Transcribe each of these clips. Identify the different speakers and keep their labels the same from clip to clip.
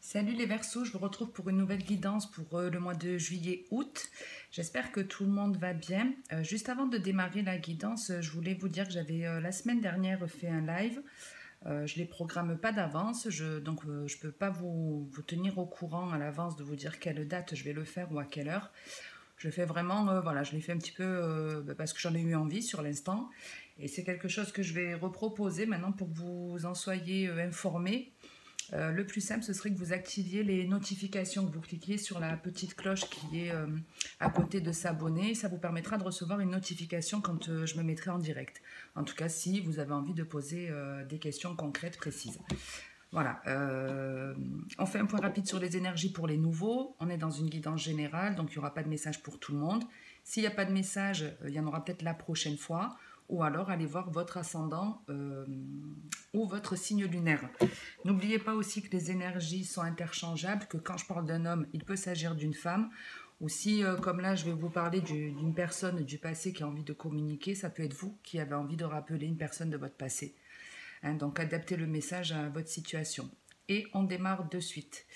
Speaker 1: Salut les Verseaux, je vous retrouve pour une nouvelle guidance pour le mois de juillet-août. J'espère que tout le monde va bien. Juste avant de démarrer la guidance, je voulais vous dire que j'avais la semaine dernière fait un live. Je ne les programme pas d'avance, donc je ne peux pas vous tenir au courant à l'avance de vous dire quelle date je vais le faire ou à quelle heure. Je le fais vraiment, voilà, je l'ai fait un petit peu parce que j'en ai eu envie sur l'instant. Et c'est quelque chose que je vais reproposer maintenant pour que vous en soyez informés. Le plus simple, ce serait que vous activiez les notifications, que vous cliquiez sur la petite cloche qui est à côté de s'abonner. Ça vous permettra de recevoir une notification quand je me mettrai en direct. En tout cas, si vous avez envie de poser des questions concrètes, précises. Voilà, on fait un point rapide sur les énergies pour les nouveaux. On est dans une guidance générale, donc il n'y aura pas de message pour tout le monde. S'il n'y a pas de message, il y en aura peut-être la prochaine fois. Ou alors allez voir votre ascendant ou votre signe lunaire. N'oubliez pas aussi que les énergies sont interchangeables, que quand je parle d'un homme, il peut s'agir d'une femme. Ou si, comme là, je vais vous parler d'une personne du passé qui a envie de communiquer, ça peut être vous qui avez envie de rappeler une personne de votre passé. Donc adaptez le message à votre situation. Et on démarre de suite.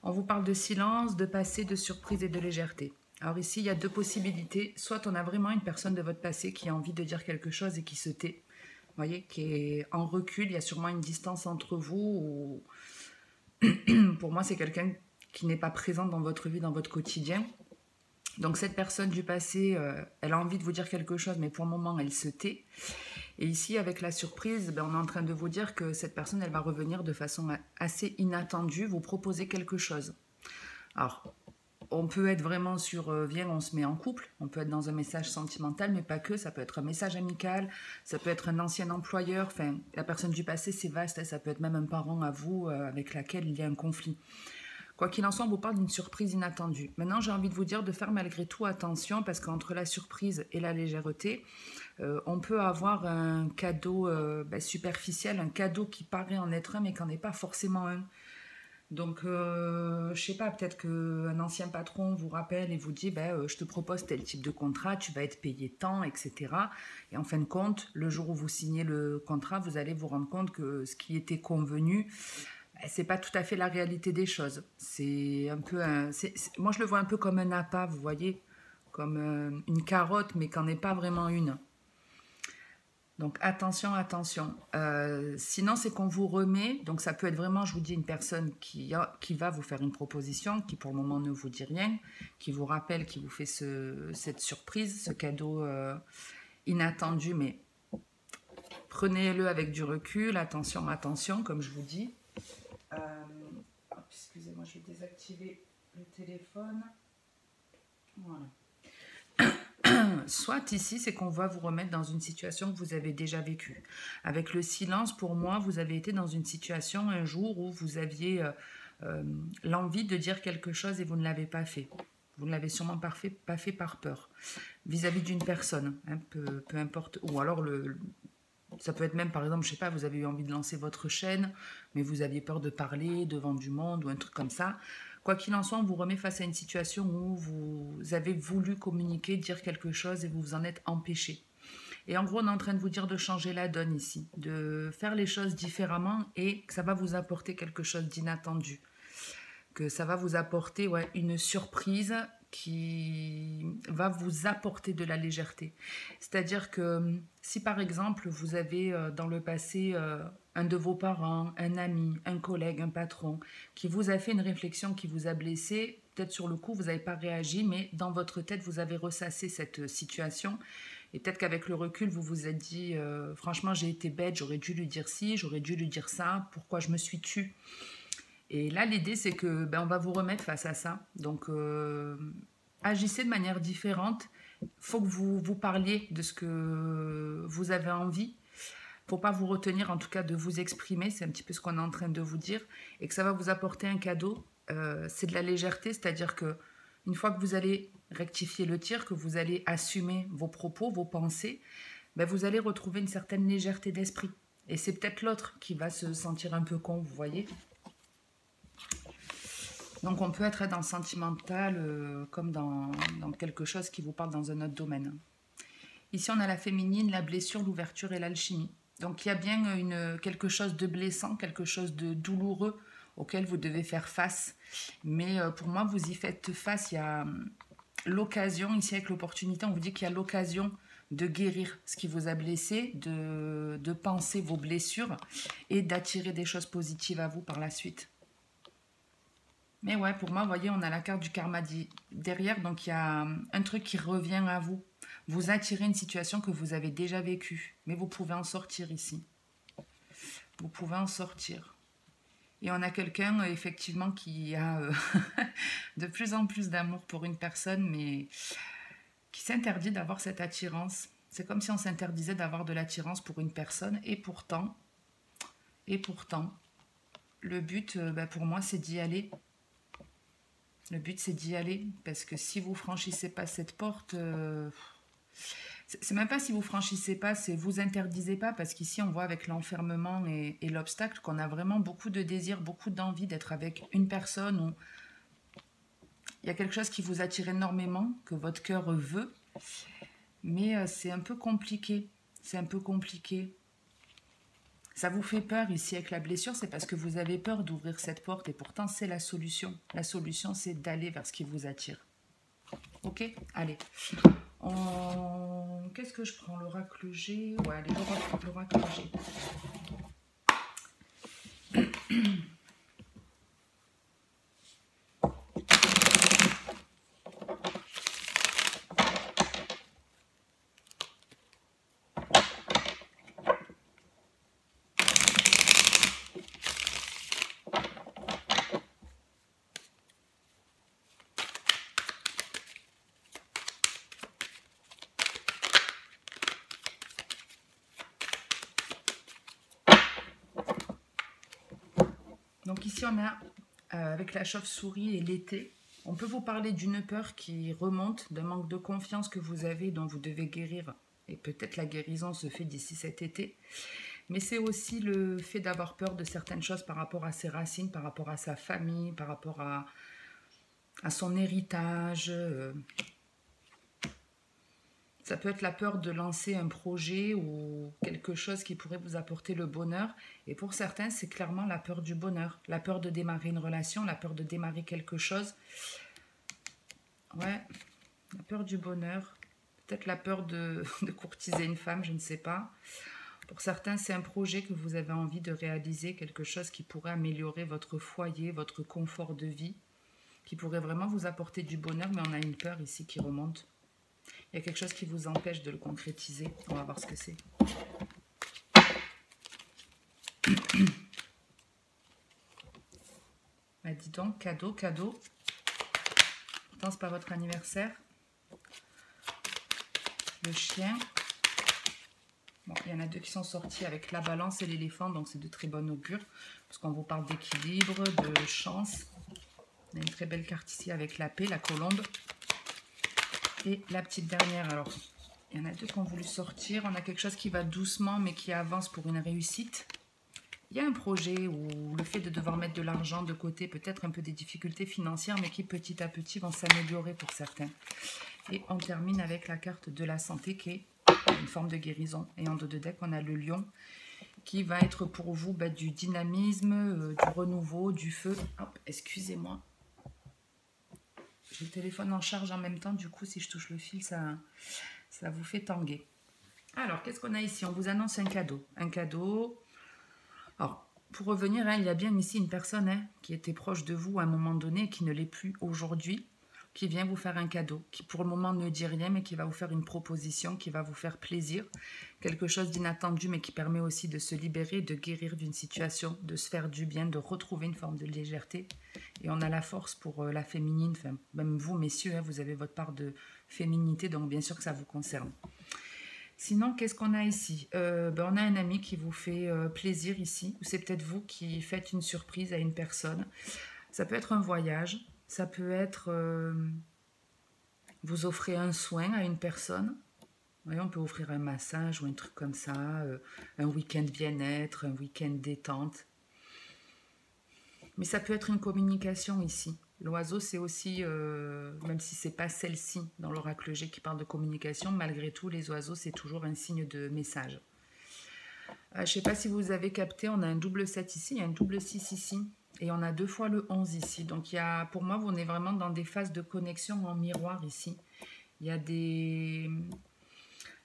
Speaker 1: On vous parle de silence, de passé, de surprise et de légèreté. Alors ici, il y a deux possibilités. Soit on a vraiment une personne de votre passé qui a envie de dire quelque chose et qui se tait. Vous voyez, qui est en recul. Il y a sûrement une distance entre vous. Pour moi, c'est quelqu'un qui n'est pas présent dans votre vie, dans votre quotidien. Donc cette personne du passé, elle a envie de vous dire quelque chose, mais pour le moment, elle se tait. Et ici, avec la surprise, on est en train de vous dire que cette personne, elle va revenir de façon assez inattendue, vous proposer quelque chose. Alors, on peut être vraiment sur viens, on se met en couple, on peut être dans un message sentimental, mais pas que, ça peut être un message amical, ça peut être un ancien employeur, enfin, la personne du passé, c'est vaste, ça peut être même un parent à vous avec laquelle il y a un conflit. Quoi qu'il en soit, on vous parle d'une surprise inattendue. Maintenant, j'ai envie de vous dire de faire malgré tout attention parce qu'entre la surprise et la légèreté, on peut avoir un cadeau superficiel, un cadeau qui paraît en être un mais qui n'en est pas forcément un. Donc, je sais pas, peut-être qu'un ancien patron vous rappelle et vous dit je te propose tel type de contrat, tu vas être payé tant, etc. Et en fin de compte, le jour où vous signez le contrat, vous allez vous rendre compte que ce qui était convenu, c'est pas tout à fait la réalité des choses. C'est un peu moi je le vois un peu comme un appât, vous voyez, comme une carotte, mais qu'en est pas vraiment une. Donc attention, attention. Sinon, c'est qu'on vous remet, donc ça peut être vraiment, je vous dis, une personne qui va vous faire une proposition, qui pour le moment ne vous dit rien, qui vous rappelle, qui vous fait cette surprise, ce cadeau inattendu, mais prenez-le avec du recul, attention, attention, comme je vous dis. Excusez-moi, je vais désactiver le téléphone. Voilà. Soit ici, c'est qu'on va vous remettre dans une situation que vous avez déjà vécue. Avec le silence, pour moi, vous avez été dans une situation un jour où vous aviez l'envie de dire quelque chose et vous ne l'avez pas fait. Vous ne l'avez sûrement pas fait par peur. Vis-à-vis d'une personne, hein, peu importe. Ou alors, ça peut être même, par exemple, je sais pas, vous avez eu envie de lancer votre chaîne, mais vous aviez peur de parler devant du monde ou un truc comme ça. Quoi qu'il en soit, on vous remet face à une situation où vous avez voulu communiquer, dire quelque chose et vous vous en êtes empêché. Et en gros, on est en train de vous dire de changer la donne ici, de faire les choses différemment et que ça va vous apporter quelque chose d'inattendu. Que ça va vous apporter une surprise qui va vous apporter de la légèreté. C'est-à-dire que si par exemple vous avez dans le passé un de vos parents, un ami, un collègue, un patron qui vous a fait une réflexion qui vous a blessé, peut-être sur le coup vous n'avez pas réagi, mais dans votre tête vous avez ressassé cette situation et peut-être qu'avec le recul vous vous êtes dit franchement j'ai été bête, j'aurais dû lui dire ci, j'aurais dû lui dire ça, pourquoi je me suis tue. Et là, l'idée, c'est que on va vous remettre face à ça. Donc, agissez de manière différente. Il faut que vous parliez de ce que vous avez envie. Il ne faut pas vous retenir, en tout cas, de vous exprimer. C'est un petit peu ce qu'on est en train de vous dire. Et que ça va vous apporter un cadeau. C'est de la légèreté, c'est-à-dire que une fois que vous allez rectifier le tir, que vous allez assumer vos propos, vos pensées, vous allez retrouver une certaine légèreté d'esprit. Et c'est peut-être l'autre qui va se sentir un peu con, vous voyez. Donc on peut être dans le sentimental comme dans quelque chose qui vous parle dans un autre domaine. Ici on a la féminine, la blessure, l'ouverture et l'alchimie. Donc il y a bien quelque chose de blessant, quelque chose de douloureux auxquelles vous devez faire face. Mais pour moi, vous y faites face. Il y a l'occasion, ici avec l'opportunité, on vous dit qu'il y a l'occasion de guérir ce qui vous a blessé, de penser vos blessures et d'attirer des choses positives à vous par la suite. Mais ouais, pour moi, vous voyez, on a la carte du karma derrière, donc il y a un truc qui revient à vous. Vous attirez une situation que vous avez déjà vécue, mais vous pouvez en sortir ici. Vous pouvez en sortir. Et on a quelqu'un, effectivement, qui a de plus en plus d'amour pour une personne, mais qui s'interdit d'avoir cette attirance. C'est comme si on s'interdisait d'avoir de l'attirance pour une personne, et pourtant, le but, pour moi, c'est d'y aller. Le but, c'est d'y aller, parce que si vous franchissez pas cette porte, c'est même pas si vous franchissez pas, c'est vous interdisez pas, parce qu'ici, on voit avec l'enfermement et l'obstacle qu'on a vraiment beaucoup de désir, beaucoup d'envie d'être avec une personne où il y a quelque chose qui vous attire énormément, que votre cœur veut, mais c'est un peu compliqué. C'est un peu compliqué. Ça vous fait peur ici avec la blessure, c'est parce que vous avez peur d'ouvrir cette porte et pourtant c'est la solution. La solution, c'est d'aller vers ce qui vous attire. Ok? Allez. Qu'est-ce que je prends? L'oracle G? Ouais, allez, l'oracle G. Donc ici, on a, avec la chauve-souris et l'été, on peut vous parler d'une peur qui remonte, d'un manque de confiance que vous avez, dont vous devez guérir. Et peut-être la guérison se fait d'ici cet été. Mais c'est aussi le fait d'avoir peur de certaines choses par rapport à ses racines, par rapport à sa famille, par rapport à son héritage. Ça peut être la peur de lancer un projet ou quelque chose qui pourrait vous apporter le bonheur. Et pour certains, c'est clairement la peur du bonheur. La peur de démarrer une relation, la peur de démarrer quelque chose. Ouais, la peur du bonheur. Peut-être la peur de courtiser une femme, je ne sais pas. Pour certains, c'est un projet que vous avez envie de réaliser, quelque chose qui pourrait améliorer votre foyer, votre confort de vie, qui pourrait vraiment vous apporter du bonheur, mais on a une peur ici qui remonte. Il y a quelque chose qui vous empêche de le concrétiser. On va voir ce que c'est. Bah, dis donc, cadeau. Pourtant, c'est pas votre anniversaire. Le chien. Bon, il y en a deux qui sont sortis avec la balance et l'éléphant, donc c'est de très bon augure, parce qu'on vous parle d'équilibre, de chance. On a une très belle carte ici avec la paix, la colombe. Et la petite dernière, alors, il y en a deux qui ont voulu sortir. On a quelque chose qui va doucement, mais qui avance pour une réussite. Il y a un projet où le fait de devoir mettre de l'argent de côté, peut-être un peu des difficultés financières, mais qui petit à petit vont s'améliorer pour certains. Et on termine avec la carte de la santé, qui est une forme de guérison. Et en dos de deck, on a le lion, qui va être pour vous du dynamisme, du renouveau, du feu. Hop, excusez-moi. J'ai le téléphone en charge en même temps, du coup, si je touche le fil, ça vous fait tanguer. Alors, qu'est-ce qu'on a ici? On vous annonce un cadeau. Un cadeau. Alors, pour revenir, il y a bien ici une personne qui était proche de vous à un moment donné et qui ne l'est plus aujourd'hui, qui vient vous faire un cadeau, qui pour le moment ne dit rien, mais qui va vous faire une proposition, qui va vous faire plaisir. Quelque chose d'inattendu, mais qui permet aussi de se libérer, de guérir d'une situation, de se faire du bien, de retrouver une forme de légèreté. Et on a la force pour la féminine, enfin, même vous, messieurs, vous avez votre part de féminité, donc bien sûr que ça vous concerne. Sinon, qu'est-ce qu'on a ici? On a un ami qui vous fait plaisir ici, ou c'est peut-être vous qui faites une surprise à une personne. Ça peut être un voyage, ça peut être vous offrez un soin à une personne. Vous voyez, on peut offrir un massage ou un truc comme ça, un week-end bien-être, un week-end détente. Mais ça peut être une communication ici. L'oiseau, c'est aussi, même si ce n'est pas celle-ci dans l'oracle G qui parle de communication, malgré tout, les oiseaux, c'est toujours un signe de message. Je ne sais pas si vous avez capté, on a un double 7 ici, il y a un double 6 ici. Et on a 2 fois le 11 ici. Donc, pour moi, on est vraiment dans des phases de connexion en miroir ici. Il y a des...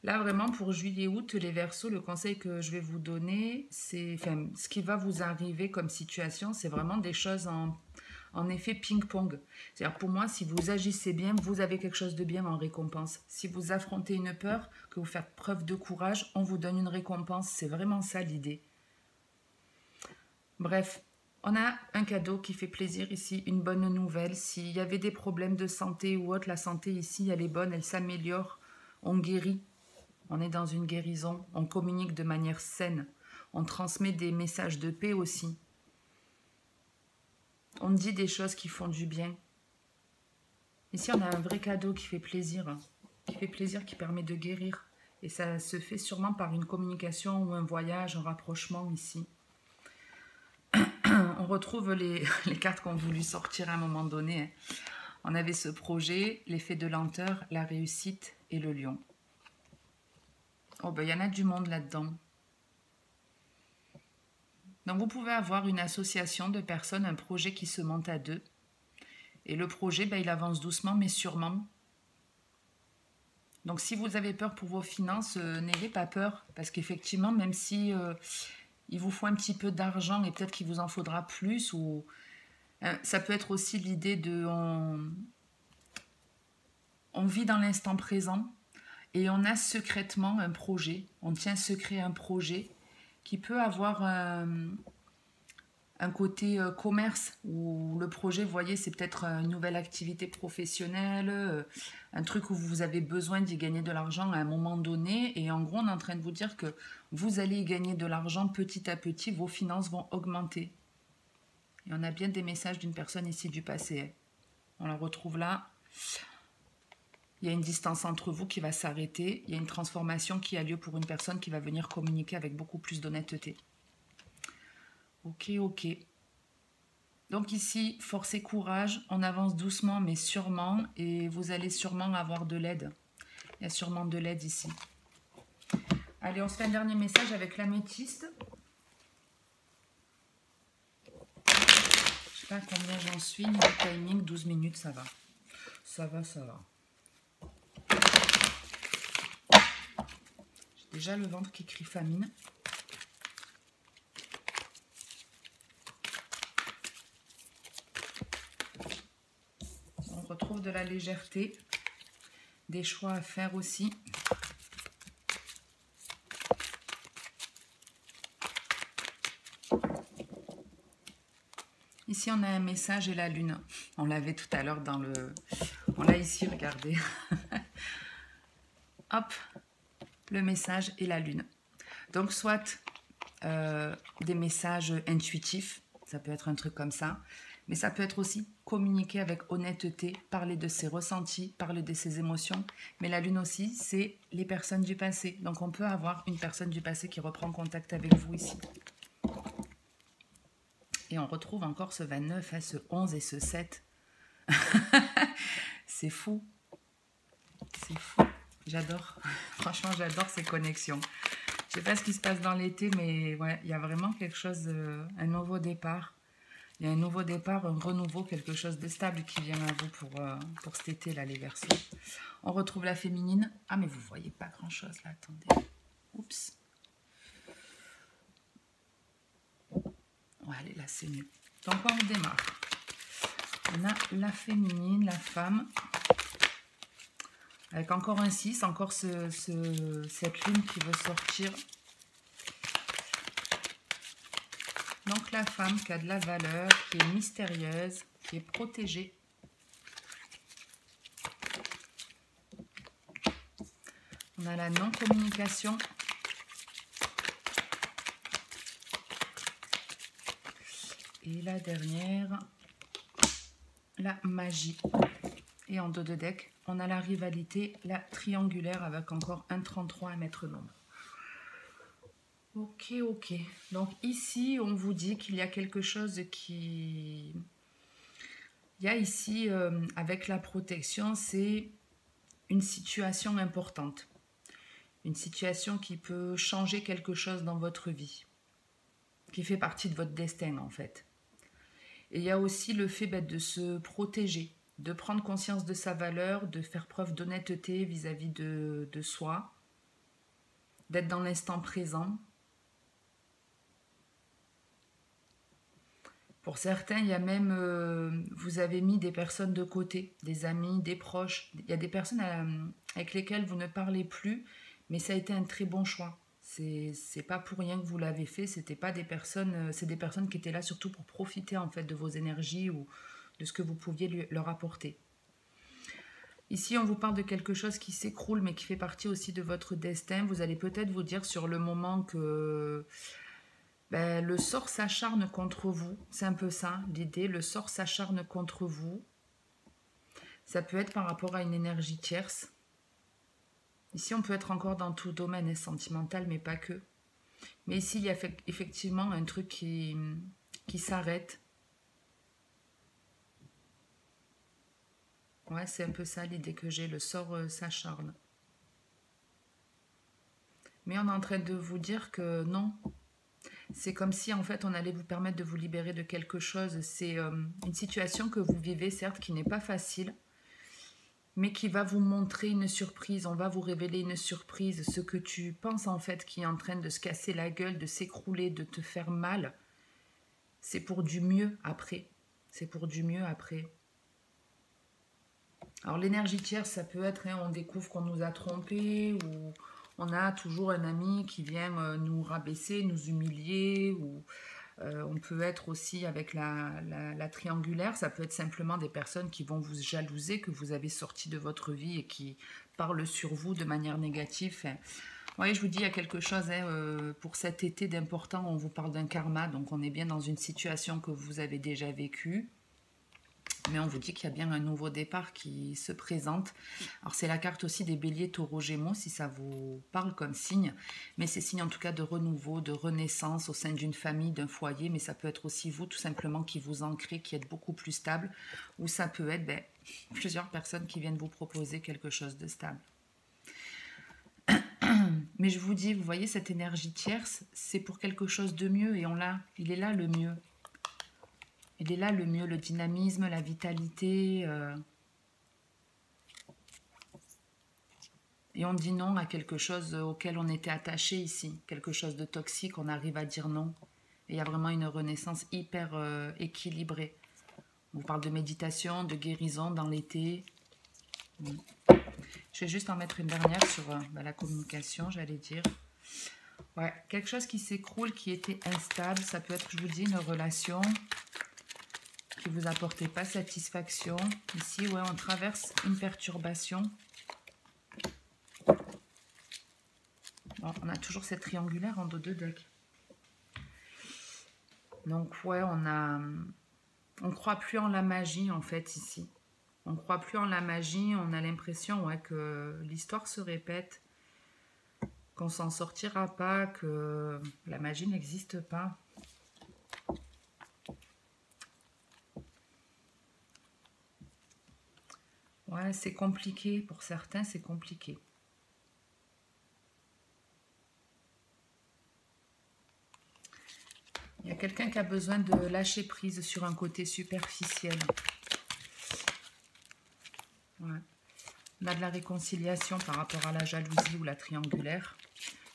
Speaker 1: Là, vraiment, pour juillet-août, les Verseaux, le conseil que je vais vous donner, c'est... Enfin, ce qui va vous arriver comme situation, c'est vraiment des choses en effet ping-pong. C'est-à-dire, pour moi, si vous agissez bien, vous avez quelque chose de bien en récompense. Si vous affrontez une peur, que vous faites preuve de courage, on vous donne une récompense. C'est vraiment ça l'idée. Bref, on a un cadeau qui fait plaisir ici, une bonne nouvelle. S'il y avait des problèmes de santé ou autre, la santé ici, elle est bonne, elle s'améliore, on guérit. On est dans une guérison, on communique de manière saine, on transmet des messages de paix aussi. On dit des choses qui font du bien. Ici, on a un vrai cadeau qui fait plaisir, qui permet de guérir. Et ça se fait sûrement par une communication ou un voyage, un rapprochement ici. On retrouve les cartes qu'on a voulu sortir à un moment donné. On avait ce projet, l'effet de lenteur, la réussite et le lion. Oh ben, il y en a du monde là-dedans. Donc vous pouvez avoir une association de personnes, un projet qui se monte à deux. Et le projet, ben, il avance doucement mais sûrement. Donc si vous avez peur pour vos finances, n'ayez pas peur. Parce qu'effectivement, même si il vous faut un petit peu d'argent et peut-être qu'il vous en faudra plus, ou ça peut être aussi l'idée de... On vit dans l'instant présent et on a secrètement un projet. On tient secret un projet qui peut avoir un côté commerce, où le projet, vous voyez, c'est peut-être une nouvelle activité professionnelle, un truc où vous avez besoin d'y gagner de l'argent à un moment donné. Et en gros, on est en train de vous dire que vous allez y gagner de l'argent petit à petit, vos finances vont augmenter. Et on a bien des messages d'une personne ici du passé. On la retrouve là. Il y a une distance entre vous qui va s'arrêter. Il y a une transformation qui a lieu pour une personne qui va venir communiquer avec beaucoup plus d'honnêteté. Ok, ok. Donc ici, force et courage. On avance doucement mais sûrement. Et vous allez sûrement avoir de l'aide. Il y a sûrement de l'aide ici. Allez, on se fait un dernier message avec l'améthyste. Je sais pas combien j'en suis. Niveau timing, 12 minutes, ça va. Ça va, ça va. J'ai déjà le ventre qui crie famine. On retrouve de la légèreté, des choix à faire aussi. Ici, on a un message et la lune. On l'avait tout à l'heure dans le... On l'a ici, regardez. Hop, le message et la lune. Donc, soit des messages intuitifs, ça peut être un truc comme ça, mais ça peut être aussi communiquer avec honnêteté, parler de ses ressentis, parler de ses émotions. Mais la lune aussi, c'est les personnes du passé. Donc, on peut avoir une personne du passé qui reprend contact avec vous ici. Et on retrouve encore ce 29, hein, ce 11 et ce 7. C'est fou. C'est fou. J'adore. Franchement, j'adore ces connexions. Je ne sais pas ce qui se passe dans l'été, mais ouais, il y a vraiment quelque chose, un nouveau départ. Il y a un nouveau départ, un renouveau, quelque chose de stable qui vient à vous pour cet été, là, les Verseaux. On retrouve la féminine. Ah, mais vous ne voyez pas grand-chose, là. Attendez. Oups. Ouais, allez, là, c'est mieux. Donc, on démarre. On a la féminine, la femme. Avec encore un 6, encore cette lune qui veut sortir. Donc, la femme qui a de la valeur, qui est mystérieuse, qui est protégée. On a la non-communication. Et la dernière, la magie. Et en dos de deck, on a la rivalité, la triangulaire avec encore un 33 à mettre l'ombre. Ok, ok. Donc ici, on vous dit qu'il y a quelque chose qui... Il y a ici, avec la protection, c'est une situation importante. Une situation qui peut changer quelque chose dans votre vie. Qui fait partie de votre destin, en fait. Et il y a aussi le fait de se protéger, de prendre conscience de sa valeur, de faire preuve d'honnêteté vis-à-vis de soi, d'être dans l'instant présent. Pour certains, il y a même, vous avez mis des personnes de côté, des amis, des proches. Il y a des personnes avec lesquelles vous ne parlez plus, mais ça a été un très bon choix. C'est pas pour rien que vous l'avez fait. C'était pas des personnes, c'est des personnes qui étaient là surtout pour profiter en fait de vos énergies ou de ce que vous pouviez leur apporter. Ici, on vous parle de quelque chose qui s'écroule, mais qui fait partie aussi de votre destin. Vous allez peut-être vous dire sur le moment que le sort s'acharne contre vous. C'est un peu ça l'idée. Le sort s'acharne contre vous. Ça peut être par rapport à une énergie tierce. Ici, on peut être encore dans tout domaine sentimental, mais pas que. Mais ici, il y a effectivement un truc qui s'arrête. Ouais, c'est un peu ça l'idée que j'ai. Le sort s'acharne. Mais on est en train de vous dire que non. C'est comme si en fait on allait vous permettre de vous libérer de quelque chose. C'est une situation que vous vivez, certes, qui n'est pas facile, mais qui va vous montrer une surprise. On va vous révéler une surprise. Ce que tu penses en fait qui est en train de se casser la gueule, de s'écrouler, de te faire mal, c'est pour du mieux après. C'est pour du mieux après. Alors l'énergie tierce, ça peut être, on découvre qu'on nous a trompés, ou on a toujours un ami qui vient nous rabaisser, nous humilier, ou on peut être aussi avec la triangulaire, ça peut être simplement des personnes qui vont vous jalouser, que vous avez sorti de votre vie et qui parlent sur vous de manière négative. Enfin, oui, je vous dis, il y a quelque chose pour cet été d'important, on vous parle d'un karma, donc on est bien dans une situation que vous avez déjà vécue. Mais on vous dit qu'il y a bien un nouveau départ qui se présente. Alors c'est la carte aussi des béliers, taureaux, gémeaux, si ça vous parle comme signe. Mais c'est signe en tout cas de renouveau, de renaissance au sein d'une famille, d'un foyer. Mais ça peut être aussi vous tout simplement qui vous ancrez, qui êtes beaucoup plus stable. Ou ça peut être plusieurs personnes qui viennent vous proposer quelque chose de stable. Mais je vous dis, vous voyez cette énergie tierce, c'est pour quelque chose de mieux. Et il est là le mieux. Il est là le mieux, le dynamisme, la vitalité. Et on dit non à quelque chose auquel on était attaché ici. Quelque chose de toxique, on arrive à dire non. Et il y a vraiment une renaissance hyper équilibrée. On vous parle de méditation, de guérison dans l'été. Je vais juste en mettre une dernière sur la communication, j'allais dire. Ouais, quelque chose qui s'écroule, qui était instable. Ça peut être, je vous dis, une relation qui ne vous apportait pas satisfaction. Ici, ouais, on traverse une perturbation. Bon, on a toujours cette triangulaire en deux decks. Donc, ouais, on croit plus en la magie, en fait, ici. On croit plus en la magie. On a l'impression que l'histoire se répète, qu'on s'en sortira pas, que la magie n'existe pas. Ouais, c'est compliqué. Pour certains, c'est compliqué. Il y a quelqu'un qui a besoin de lâcher prise sur un côté superficiel. Ouais. On a de la réconciliation par rapport à la jalousie ou la triangulaire.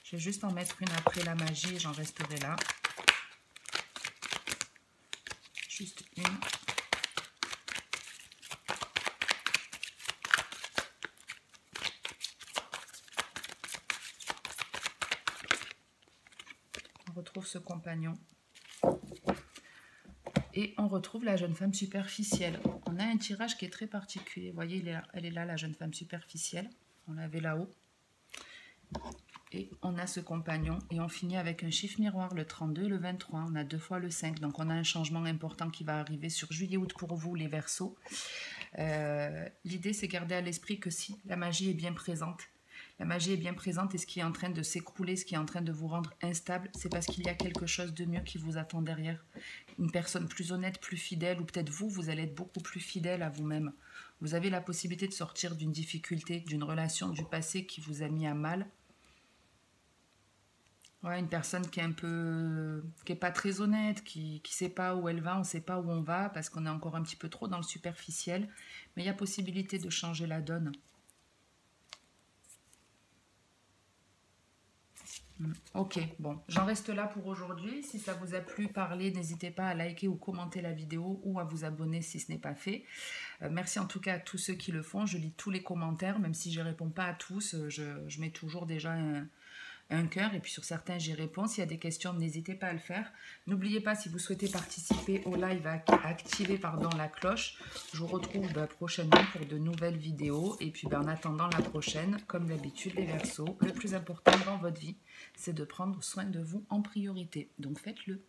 Speaker 1: Je vais juste en mettre une après la magie et j'en resterai là. Juste une. On retrouve ce compagnon. Et on retrouve la jeune femme superficielle. On a un tirage qui est très particulier. Vous voyez, elle est là, la jeune femme superficielle. On l'avait là-haut. Et on a ce compagnon. Et on finit avec un chiffre miroir, le 32 et le 23. On a 2 fois le 5. Donc on a un changement important qui va arriver sur juillet-août pour vous, les Verseaux. L'idée, c'est garder à l'esprit que si la magie est bien présente, la magie est bien présente et ce qui est en train de s'écrouler, ce qui est en train de vous rendre instable, c'est parce qu'il y a quelque chose de mieux qui vous attend derrière. Une personne plus honnête, plus fidèle, ou peut-être vous allez être beaucoup plus fidèle à vous-même. Vous avez la possibilité de sortir d'une difficulté, d'une relation du passé qui vous a mis à mal. Ouais, une personne qui est un peu, qui est pas très honnête, qui sait pas où elle va, on sait pas où on va parce qu'on est encore un petit peu trop dans le superficiel. Mais il y a possibilité de changer la donne. Ok, bon, j'en reste là pour aujourd'hui. Si ça vous a plu, parlez, n'hésitez pas à liker ou commenter la vidéo ou à vous abonner si ce n'est pas fait. Merci en tout cas à tous ceux qui le font. Je lis tous les commentaires, même si je ne réponds pas à tous. Je mets toujours déjà un cœur et puis sur certains j'y réponds. S'il y a des questions, n'hésitez pas à le faire. N'oubliez pas, si vous souhaitez participer au live, à activer la cloche. Je vous retrouve prochainement pour de nouvelles vidéos. Et puis en attendant la prochaine, comme d'habitude les Verseaux, le plus important dans votre vie, c'est de prendre soin de vous en priorité. Donc faites-le.